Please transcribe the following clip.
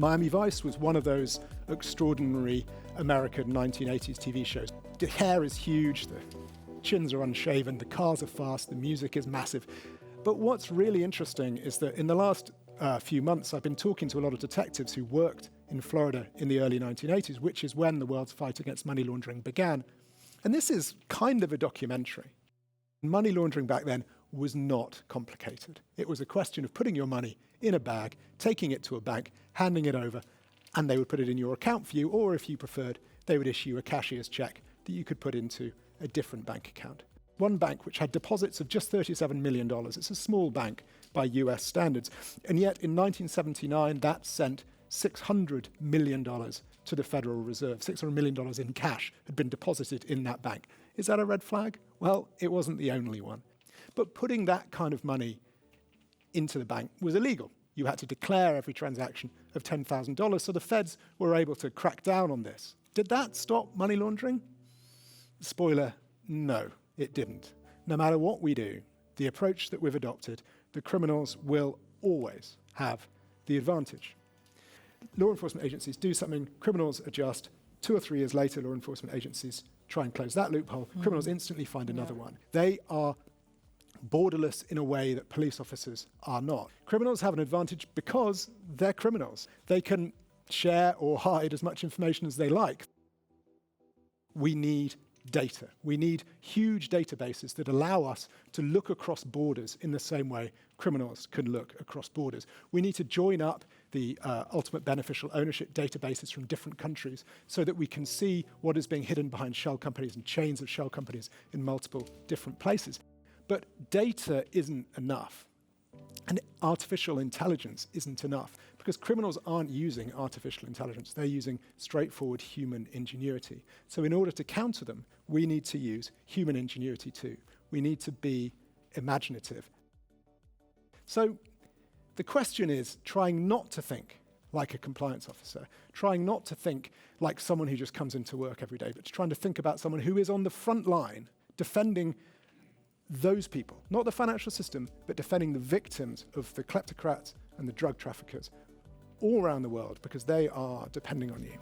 Miami Vice was one of those extraordinary American 1980s TV shows. The hair is huge, the chins are unshaven, the cars are fast, the music is massive. But what's really interesting is that in the last few months, I've been talking to a lot of detectives who worked in Florida in the early 1980s, which is when the world's fight against money laundering began. And this is kind of a documentary. Money laundering back then was not complicated. It was a question of putting your money in a bag, taking it to a bank, handing it over, and they would put it in your account for you, or if you preferred, they would issue a cashier's check that you could put into a different bank account. One bank which had deposits of just $37 million. It's a small bank by US standards. And yet in 1979, that sent $600 million to the Federal Reserve. $600 million in cash had been deposited in that bank. Is that a red flag? Well, it wasn't the only one. But putting that kind of money into the bank was illegal. You had to declare every transaction of $10,000, so the feds were able to crack down on this. Did that stop money laundering? Spoiler, no, it didn't. No matter what we do, the approach that we've adopted, the criminals will always have the advantage. Law enforcement agencies do something, criminals adjust. 2 or 3 years later, law enforcement agencies try and close that loophole. Criminals instantly find another one. They are borderless in a way that police officers are not. Criminals have an advantage because they're criminals. They can share or hide as much information as they like. We need data. We need huge databases that allow us to look across borders in the same way criminals can look across borders. We need to join up the ultimate beneficial ownership databases from different countries so that we can see what is being hidden behind shell companies and chains of shell companies in multiple different places. But data isn't enough. And artificial intelligence isn't enough because criminals aren't using artificial intelligence. They're using straightforward human ingenuity. So in order to counter them, we need to use human ingenuity too. We need to be imaginative. So the question is trying not to think like a compliance officer, trying not to think like someone who just comes into work every day, but trying to think about someone who is on the front line defending those people, not the financial system, but defending the victims of the kleptocrats and the drug traffickers all around the world because they are depending on you.